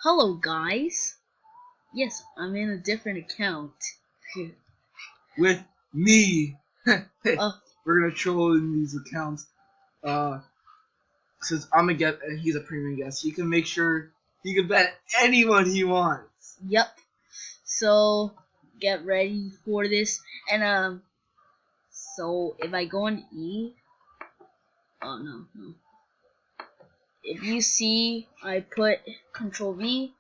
Hello, guys. Yes, I'm in a different account. With me. Oh, We're gonna troll in these accounts. Since I'm a guest and he's a premium guest, he can make sure he can bet anyone he wants. yep. So, get ready for this. And, so if I go on E. Oh, no. If you see, I put Control V.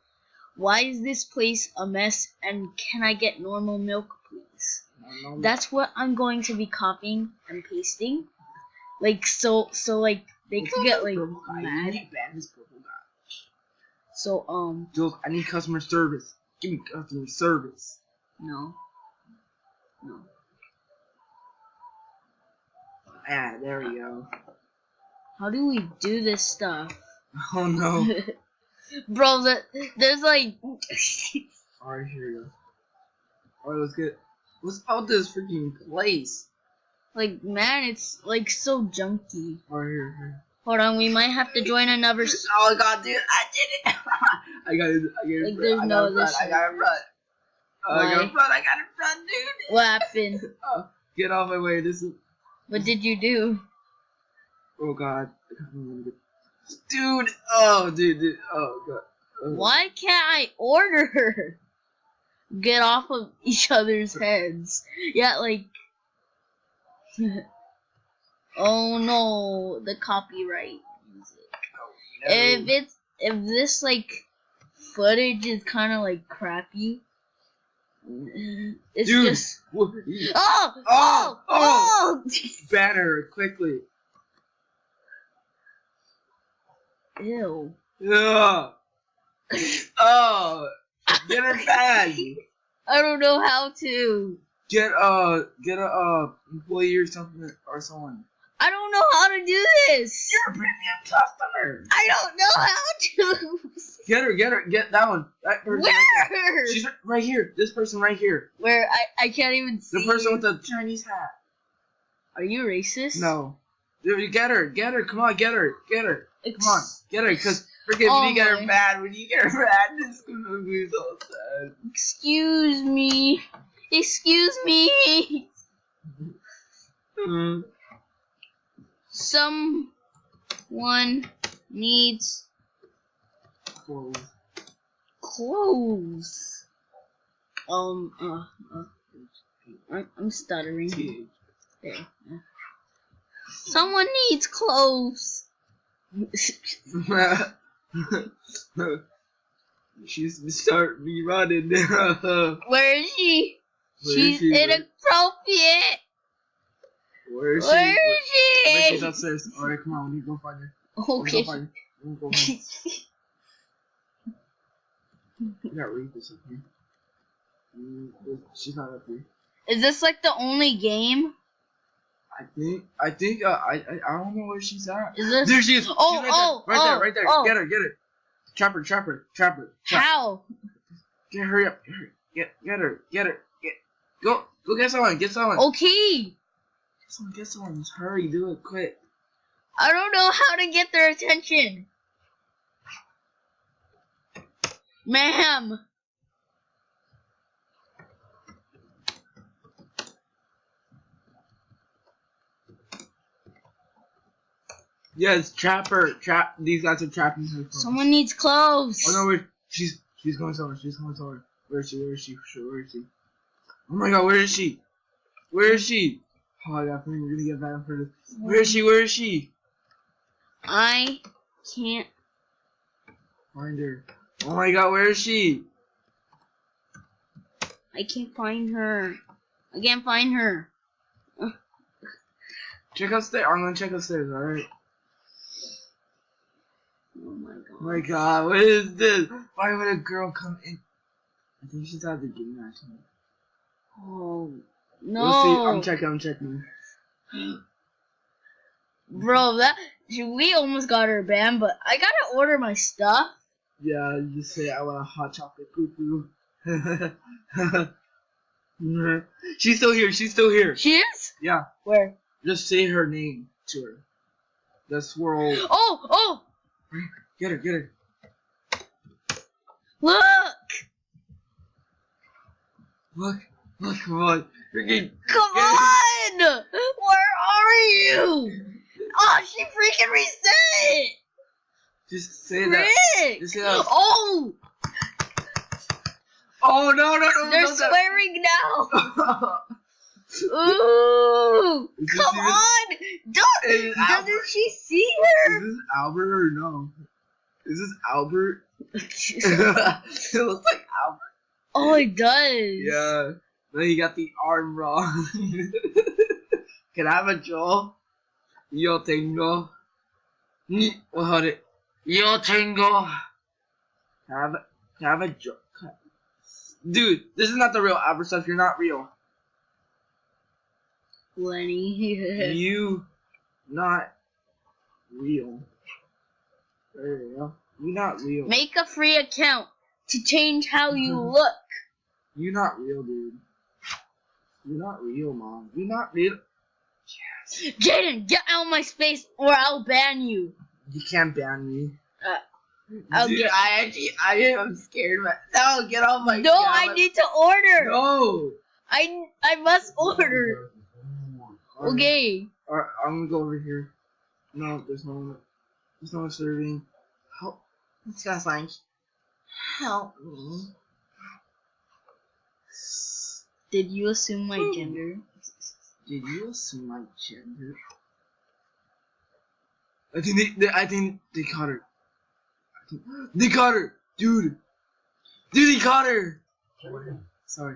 Why is this place a mess? And can I get normal milk, please? That's what I'm going to be copying and pasting. Like, so like, they could get, like, mad. So, Jules, I need customer service. Give me customer service. no. Ah, there we go. How do we do this stuff? Oh no. Bro, there's like... Alright, here we go. Alright, let's get... What's about this freaking place? Like, man, it's like so junky. Alright, here. Hold on, we might have to join another... Oh god, dude, I did it! I got it, Like, there's no other shit. I got it front. I got it front, dude! What happened? Oh, get off my way, this is... What did you do? Oh god. Dude! Oh, dude. Oh god. Why can't I order? Get off of each other's heads. Yeah, like... Oh no, the copyright music. Oh, no. If this like footage is kind of like crappy, it's dude. just oh! Banner quickly. Ew. Yeah. Oh, get her bag. I don't know how to. Get a employee or something or someone. I don't know how to do this. You're a premium customer. I don't know how to. Get that one. That person. Where? Right there. She's right here. This person right here. Where? I can't even see. The person with the Chinese hat. Are you racist? No. Dude, get her. Come on, get her. Come on, get her. Cause freaking when you get her mad, it's gonna be so sad. Excuse me. Someone needs clothes. I'm stuttering. There. Someone needs clothes. She's start rerunning. Where is she? She's inappropriate. Where is she? She's upstairs. Alright, come on, we need to go find her. Okay. We got Reapers up here. She's not up here. Is this like the only game? I think I don't know where she's at. Is this? There she is. Right there. Oh. Get her. Trap her. How? Hurry up. Get her. Go get someone. Okay. Get someone. Just hurry. Do it quick. I don't know how to get their attention. Ma'am. Yes, trap her. These guys are trapping her. Someone needs clothes. Oh no, wait. She's going somewhere. Where is she? Oh my god, where is she? Oh, I got a feeling we're gonna get bad for this. Where is she? I can't find her. Oh my god, where is she? I can't find her. I can't find her. Check upstairs. I'm gonna check upstairs, alright? Oh my god. Oh my god, what is this? Why would a girl come in? I think she's at the game actually. Oh no. We'll see. I'm checking. Bro, we almost got her banned, but I gotta order my stuff. Yeah, you just say I want a hot chocolate poo. She's still here. She is? Yeah. Where? Just say her name to her. The swirl. Oh! Get her. Look! Look, come on. You're getting, Come on! Where are you? Oh, she freaking reset! Just say that. Frick! Just say that. Oh! Oh, no. They're swearing now! Ooh! Come on! Doesn't she see her? Is this Albert or no? Is this Albert? It looks like Albert. Oh, it does. Yeah. No, you got the arm wrong. Can I have a Joel? Yo tengo. Well, hold it. Yo tengo. Can I have a Joel? Dude, this is not the real Albert stuff. You're not real. Lenny. You not real. There you go. You not real. Make a free account to change how you look. You not real, dude. You're not real, Mom. You're not real. Yes. Jaden, get out of my space or I'll ban you. You can't ban me. Dude, I am scared. No, get off my. No, I need to order. No. I must order. Okay. Alright, I'm gonna go over here. No, there's no one serving. Help. This guy's like, help me. Did you assume my gender? Did you assume my gender? I think they caught her. They caught her, dude. Dude, they caught her. Sorry,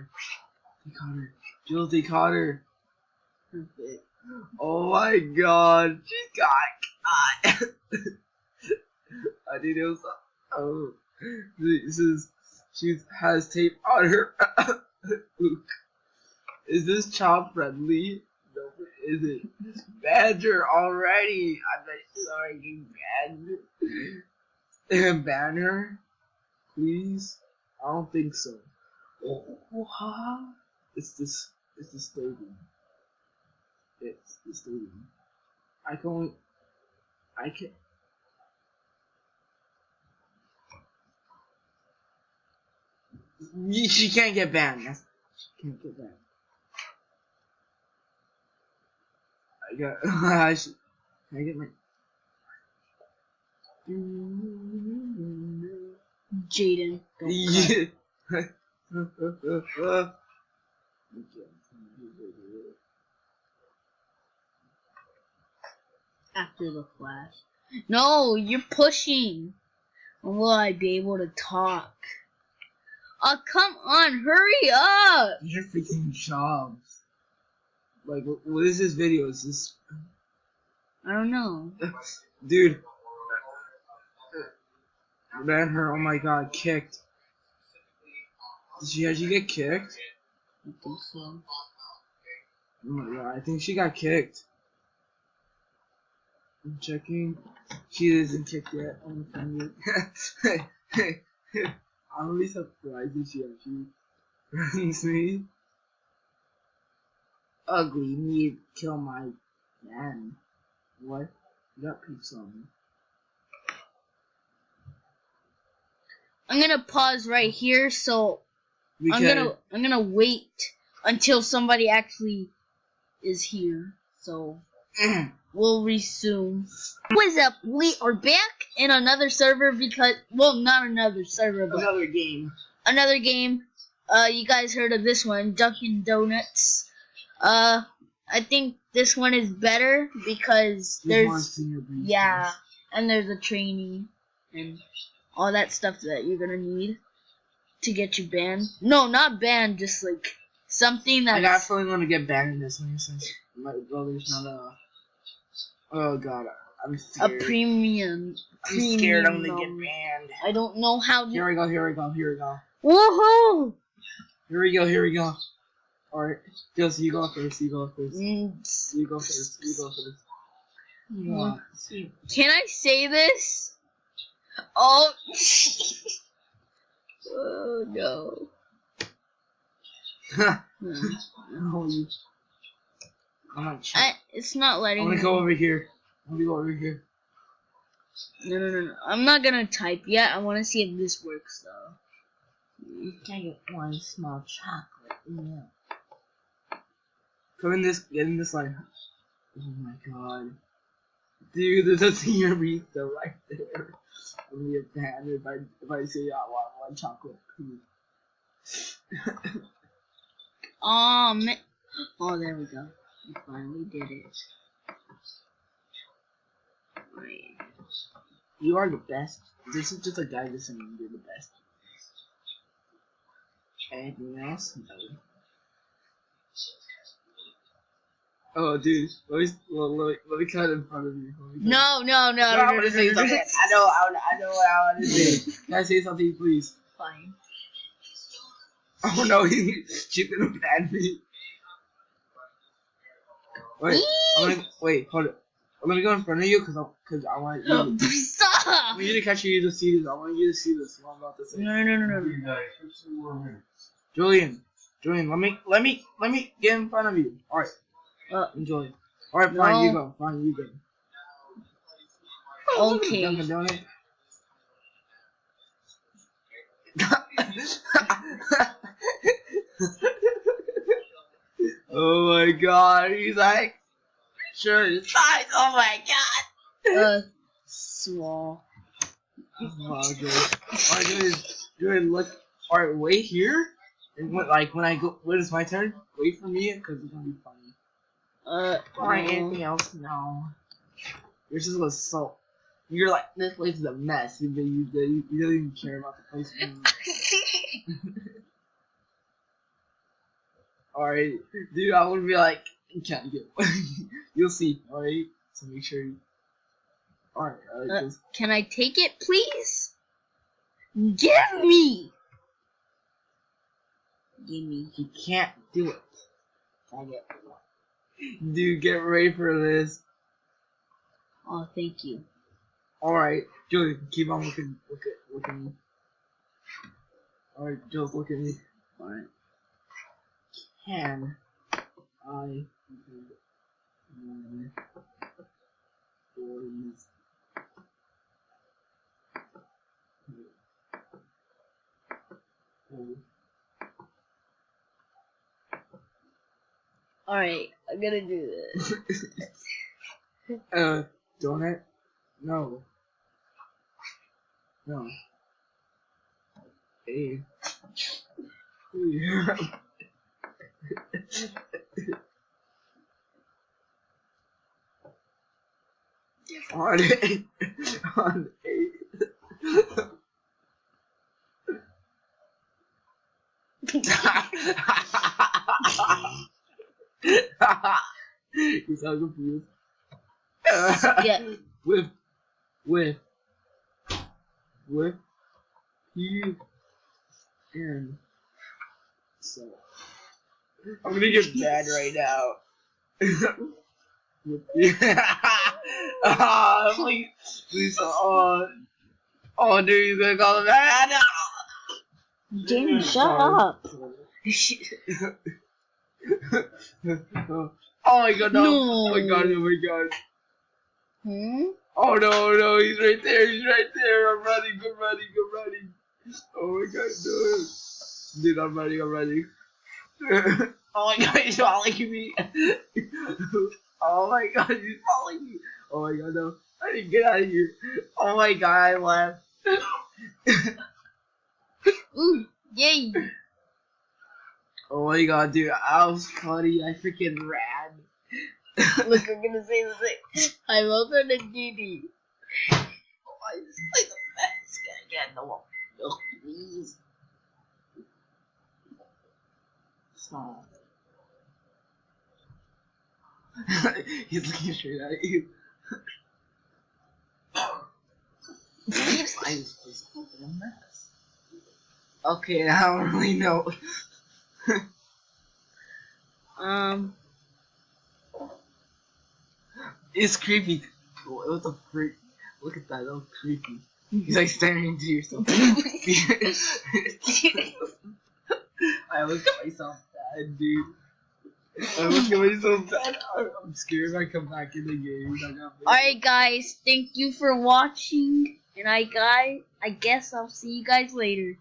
they caught her. Jules, they caught her. Perfect. Oh my God, she got caught. I think it was. Oh, she has tape on her. Is this child friendly? No, it isn't. Badger already. I bet she's already banned. Ban her? Please? I don't think so. Oh, it's disturbing. It's disturbing. I can't. She can't get banned. She can't get banned. Can I get my... Jaden, don't cut. After the flash. No, you're pushing. When will I be able to talk? Oh, come on, hurry up! Your freaking jobs. Like, what is this video? Is this... I don't know. Dude. Ban her, oh my God, kicked. Did she actually get kicked? I think so. Oh my God, I think she got kicked. I'm checking. She isn't kicked yet. I'm gonna find it. I'm really surprised that she actually runs me. Ugly, me kill my man. What? You got peeps on me. I'm gonna pause right here, so I'm gonna wait until somebody actually is here. So we'll resume. What's up? We are back in another server because, well, not another server, but Another game. Another game. You guys heard of this one, Dunkin Donuts. I think this one is better because there's and there's a trainee and all that stuff that you're gonna need to get you banned. No, not banned, just like something that. I got a feeling I'm gonna get banned in this one since my brother's not a. Oh God, I'm scared. A premium. I'm scared I'm gonna get banned. I don't know how. Here we go. Woohoo! Here we go. Alright, Joseph, you go first. You go first. Can I say this? Oh. Oh no. It's not letting me. I'm gonna go over here. No. I'm not gonna type yet. I want to see if this works though. You can get one small chocolate milk. Come in this, get in this line. Oh my god. Dude, there's a senior pizza right there. I'm gonna get mad if I say I want one chocolate. Oh man. Oh, there we go. We finally did it. Right. You are the best. This is just a guy listening. You're the best. Anything else? No. Oh, dude. Let me cut in front of you. No. I'm gonna say something. I know what I want to say. Can I say something, please? Fine. Oh no, she's gonna ban me. Wait, hold it. I'm gonna go in front of you because I want you. Stop! I want you to catch you to see this. I want you to see this. What I'm about to say. No. Julian, let me get in front of you. All right. Enjoy. All right, fine. No. You go. Fine, you go. Okay. Dunkin' Donut. Oh my god, he's like, sure, it's fine. Oh my god. Small. Oh, good. Good. Look. All right, wait here. And when I go, when it's my turn, wait for me because it's gonna be funny. Alright, anything else? No. Yours just was so. You're like, this place is a mess. You don't even care about the place. Alright, dude, I would be like, you can't get. You'll see. Alright, so make sure. Alright, just. Can I take it, please? Give me! You can't do it. Dude, get ready for this. Oh, thank you. Alright, Julie, keep on looking at me. Alright, just look at me. Alright. Can I Alright, I'm gonna do this. donut? No. Hey. On 8. On 8. You sound confused. Yeah. With you and so I'm gonna get mad right now. Please, oh, dude, he's gonna call him mad. Jamie, shut up. Oh my god, no. No. Oh my god. Hmm? Oh no, he's right there. I'm running. Oh my god, no. Dude, I'm running. Oh my god, he's following me. Oh my god, he's following me. Oh my god, no. I need to get out of here. Oh my god, I left. Ooh, yay! Oh my god, dude, I was funny. I freaking ran. Look, I'm gonna say the thing. I'm also the DD. Oh, I just like the best guy again. No, please. Stop. He's looking straight at you. This place is a mess. Okay, I don't really know. It's creepy. What the freak? Look at that. That was creepy. He's like staring into yourself. I almost got myself bad, dude. I'm scared if I come back in the game. Alright, guys, thank you for watching. And I guess I'll see you guys later.